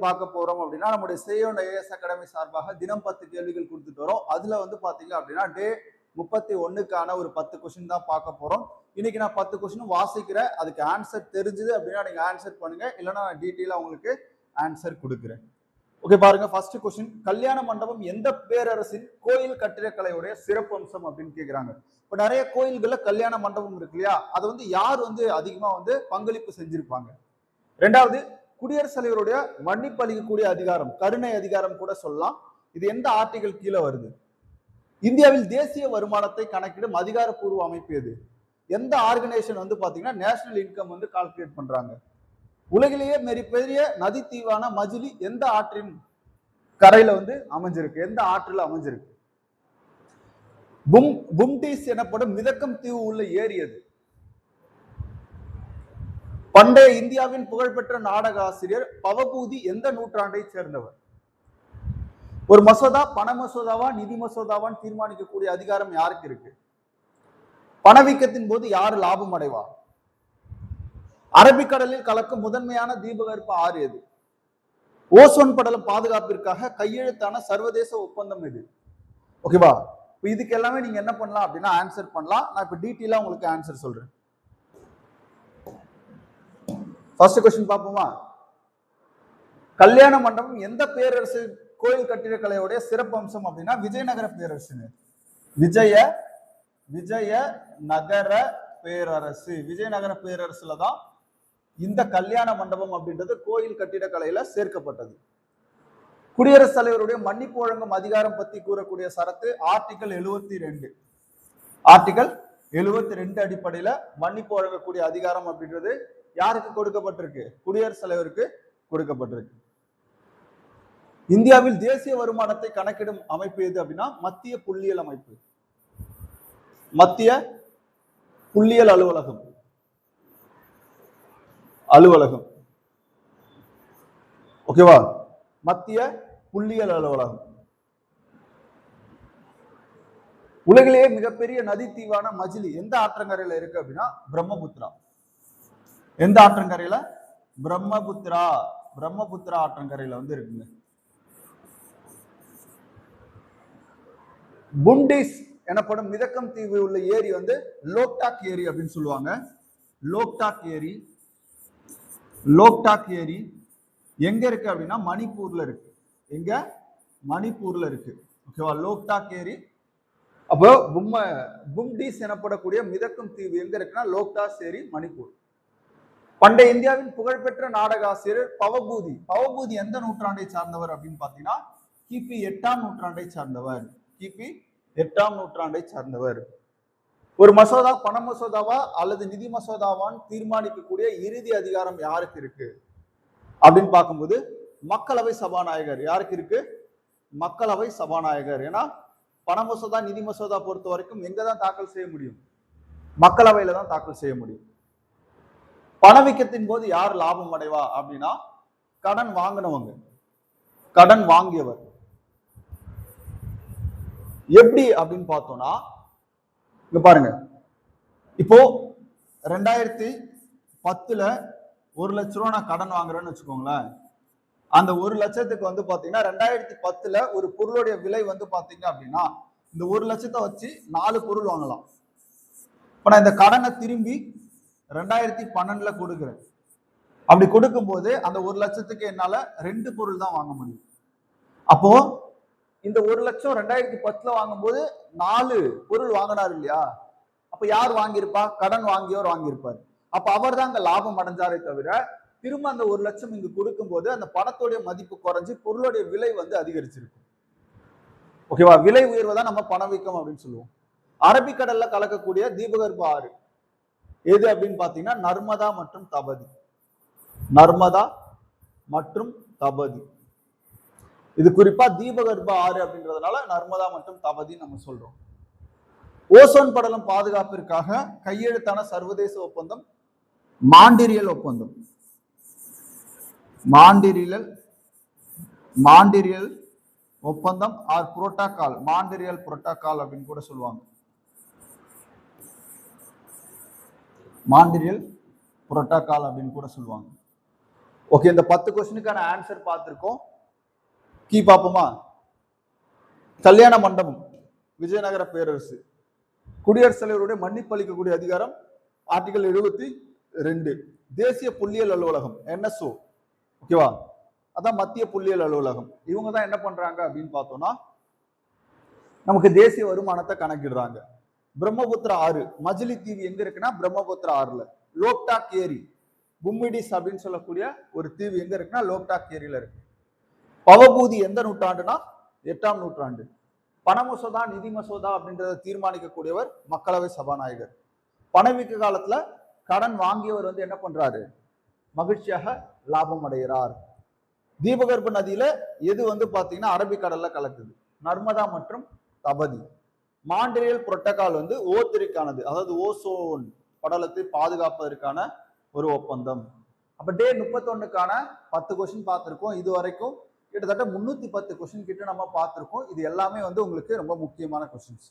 பார்க்க போறோம் அப்படின்னா நம்முடைய சேயோன் ஐஏஎஸ் அகாடமி சார்பாக தினம் 10 கேள்விகள் கொடுத்துட்டு வரோம். அதுல வந்து பாத்தீங்க அப்படின்னா டே 31க்கான ஒரு 10 கொஸ்டின் தான் பார்க்க போறோம். இன்னைக்கு நான் 10 கொஸ்டின் வாசிக்கிறேன். அதுக்கு ஆன்சர் தெரிஞ்சது அப்படின்னா நீங்க ஆன்சர் பண்ணுங்க, இல்லைன்னா நான் டீட்டெயிலா உங்களுக்கு ஆன்சர் கொடுக்குறேன். ஓகே, பாருங்க. ஃபர்ஸ்ட் கொஸ்டின், கல்யாண மண்டபம் எந்த பேரரசின் கோயில் கட்டிடக்கலையுடைய சிறப்பம்சம் அப்படின்னு கேக்குறாங்க. இப்ப நிறைய கோயில்கள்ல கல்யாண மண்டபம் இருக்கு இல்லையா, அது வந்து யார் வந்து அதிகமா வந்து பங்களிப்பு செஞ்சிருப்பாங்க? ரெண்டாவது, குடியரசுத் தலைவருடைய மன்னிப்பு அளிக்கக்கூடிய அதிகாரம், கருணை அதிகாரம் கூட சொல்லலாம், இது எந்த ஆர்டிகல் கீழே வருது? இந்தியாவில் தேசிய வருமானத்தை கணக்கிடும் அதிகாரப்பூர்வ அமைப்பு எது? எந்த ஆர்கனைசேஷன் வந்து பாத்தீங்கன்னா நேஷனல் இன்கம் வந்து கால்குலேட் பண்றாங்க? உலகிலேயே மிகப்பெரிய நதி தீவான மஜிலி எந்த ஆற்றின் கரையில வந்து அமைஞ்சிருக்கு, எந்த ஆற்றில் அமைஞ்சிருக்கு? பும்டீஸ் எனப்படும் மிதக்கும் தீவு உள்ள ஏரி எது? பண்டைய இந்தியாவின் புகழ்பெற்ற நாடக ஆசிரியர் பவபூதி எந்த நூற்றாண்டை சேர்ந்தவர்? ஒரு மசோதா பண மசோதாவா நிதி மசோதாவான்னு தீர்மானிக்கக்கூடிய அதிகாரம் யாருக்கு இருக்கு? பணவீக்கத்தின் போது யாரு லாபம் அடைவா? அரபிக்கடலில் கலக்கும் முதன்மையான தீபகற்ப ஆறு எது? ஓசோன் படலம் பாதுகாப்பிற்காக கையெழுத்தான சர்வதேச ஒப்பந்தம் எது? ஓகேவா? இதுக்கு எல்லாமே நீங்க என்ன பண்ணலாம் அப்படின்னா ஆன்சர் பண்ணலாம். நான் இப்ப டீட்டெயிலா உங்களுக்கு ஆன்சர் சொல்றேன். ஃபர்ஸ்ட் கொஸ்டின் பார்ப்போமா? கல்யாண மண்டபம் எந்த பேரரசு கோயில் கட்டிடக்கலையோடைய சிறப்பு அம்சம் அப்படின்னா விஜயநகர பேரரசு. விஜயநகர பேரரசு, விஜயநகர பேரரசுல தான் இந்த கல்யாண மண்டபம் அப்படின்றது கோயில் கட்டிடக்கலையில சேர்க்கப்பட்டது. குடியரசுத் தலைவருடைய மன்னிப்பு வழங்கும் அதிகாரம் பத்தி கூறக்கூடிய சரத்து ஆர்டிகல் 72. ஆர்டிகல் 72 அடிப்படையில மன்னிப்பு வழங்கக்கூடிய அதிகாரம் அப்படின்றது யாருக்கு கொடுக்கப்பட்டிருக்கு? குடியரசுத் தலைவருக்கு கொடுக்கப்பட்டிருக்கு. இந்தியாவில் தேசிய வருமானத்தை கணக்கிடும் அமைப்பு எது அப்படின்னா மத்திய புள்ளியியல் அமைப்பு, மத்திய புள்ளியியல் அலுவலகம். ஓகேவா? மத்திய புள்ளியியல் அலுவலகம். உலகிலேயே மிகப்பெரிய நதி தீவான மஜிலி எந்த ஆற்றங்கரையில இருக்கு அப்படின்னா பிரம்மபுத்திரா. எந்த ஆற்றங்கரையில? பிரம்மபுத்திரா ஆற்றங்கரையில வந்து இருக்குங்க. புண்டீஸ் எனப்படும் மிதக்கும் தீவு உள்ள ஏரி வந்து லோக்டாக் ஏரி அப்படின்னு சொல்லுவாங்க. லோக்டாக் ஏரி எங்க இருக்கு அப்படின்னா மணிப்பூர்ல இருக்கு. எங்க? மணிப்பூர்ல இருக்கு. ஓகேவா? லோக்டாக் ஏரி. அப்போ பும்டீஸ் எனப்படக்கூடிய மிதக்கும் தீவு எங்க இருக்குன்னா லோக்டாக் ஏரி, மணிப்பூர். பண்டைய இந்தியாவின் புகழ்பெற்ற நாடக ஆசிரியர் பவபூதி எந்த நூற்றாண்டை சார்ந்தவர் அப்படின்னு பாத்தீங்கன்னா கிபி 8ஆம் நூற்றாண்டை சார்ந்தவர். கிபி 8ஆம் நூற்றாண்டை சார்ந்தவர். ஒரு மசோதா பண மசோதாவா அல்லது நிதி மசோதாவான்னு தீர்மானிக்கக்கூடிய இறுதி அதிகாரம் யாருக்கு இருக்கு அப்படின்னு பார்க்கும்போது மக்களவை சபாநாயகர். யாருக்கு இருக்கு? மக்களவை சபாநாயகர். ஏன்னா பண மசோதா நிதி மசோதா பொறுத்த வரைக்கும் எங்கதான் தாக்கல் செய்ய முடியும்? மக்களவையில தான் தாக்கல் செய்ய முடியும். பணவீக்கத்தின் போது யார் லாபம் அடைவா அப்படின்னா கடன் வாங்கினவங்க, கடன் வாங்கியவர். எப்படி அப்படின்னு பார்த்தோம்னா இங்க பாருங்க, இப்போ 2010ல 1 லட்ச ரூபா நான் கடன் வாங்குறேன்னு வச்சுக்கோங்களேன். அந்த 1 லட்சத்துக்கு வந்து பாத்தீங்கன்னா 2010ல ஒரு பொருளுடைய விலை வந்து பாத்தீங்க அப்படின்னா இந்த 1 லட்சத்தை வச்சு 4 பொருள் வாங்கலாம். இப்ப நான் இந்த கடனை திரும்பி 2012ல கொடுக்குறேன். அப்படி கொடுக்கும்போது அந்த 1 லட்சத்துக்கு என்னால 2 பொருள் தான் வாங்க முடியும். அப்போ இந்த 1 லட்சம் 2010ல வாங்கும்போது 4 பொருள் வாங்கினார் இல்லையா? அப்ப யார் வாங்கியிருப்பா? கடன் வாங்கியோர் வாங்கியிருப்பார். அப்ப அவர் தான் அங்க லாபம் அடைஞ்சாரே தவிர திரும்ப அந்த 1 லட்சம் இங்கு கொடுக்கும் போது அந்த பணத்தோடைய மதிப்பு குறைஞ்சு பொருளுடைய விலை வந்து அதிகரிச்சிருக்கும். ஓகேவா? விலை உயர்வதான் நம்ம பணவீக்கம் அப்படின்னு சொல்லுவோம். அரபிக்கடல்ல கலக்கக்கூடிய தீபகற்ப ஆறு எது அப்படின்னு பாத்தீங்கன்னா நர்மதா மற்றும் தபதி. இது குறிப்பா தீபகற்ப ஆறு அப்படின்றதுனால நர்மதா மற்றும் தபதி நம்ம சொல்றோம். ஓசோன் படலம் பாதுகாப்பிற்காக கையெழுத்தான சர்வதேச ஒப்பந்தம் மாண்டிரியல் ஒப்பந்தம். மாண்டிரியல் ஒப்பந்தம் ஆர் புரோட்டோகால், மாண்டிரியல் புரோட்டோகால் அப்படின்னு கூட சொல்லுவாங்க. மாண்டிரியல் புரோட்டோகால் அப்படின்னு கூட சொல்லுவாங்க. ஓகே, இந்த 10 கொஸ்டினுக்கான ஆன்சர் பார்த்திருக்கோம். கீ பாப்போமா? கல்யாண மண்டபம், விஜயநகர பேரரசு. குடியரசுத் தலைவருடைய மன்னிப்பு அளிக்கக்கூடிய அதிகாரம் ஆர்டிகல் 72. தேசிய புள்ளியியல் அலுவலகம் NSO, ஓகேவா? அதான் மத்திய புள்ளியியல் அலுவலகம். இவங்க தான் என்ன பண்றாங்க அப்படின்னு பார்த்தோம்னா நமக்கு தேசிய வருமானத்தை கணக்கிடுறாங்க. பிரம்மபுத்திரா ஆறு, மஜிலி தீவு எங்க இருக்குன்னா பிரம்மபுத்திரா ஆறுல. லோக்டாக் ஏரி, பும்மிடிஸ் அப்படின்னு சொல்லக்கூடிய ஒரு தீவு எங்க இருக்குன்னா லோக்டாக் ஏரியில இருக்கு. பவபூதி எந்த நூற்றாண்டுனா 8ஆம் நூற்றாண்டு. பண மசோதா, நிதி மசோதா அப்படின்றத தீர்மானிக்கக்கூடியவர் மக்களவை சபாநாயகர். பணவீக்க காலத்துல கடன் வாங்கியவர் வந்து என்ன பண்றாரு? மகிழ்ச்சியாக லாபம் அடைகிறார். தீபகற்ப நதியில எது வந்து பாத்தீங்கன்னா அரபிக்கடல்ல கலக்குது? நர்மதா மற்றும் தபதி. மாண்ட்ரியல் புரோட்டோகால் வந்து ஓத்திரிக்கானது, அதாவது ஓசோன் படலத்தை பாதுகாப்பதற்கான ஒரு ஒப்பந்தம். அப்ப டே 31க்கான 10 கொஸ்டின் பார்த்திருக்கோம். இது வரைக்கும் கிட்டத்தட்ட 310 கொஸ்டின் கிட்ட நம்ம பார்த்திருக்கோம். இது எல்லாமே வந்து உங்களுக்கு ரொம்ப முக்கியமான கொஸ்டின்ஸ்.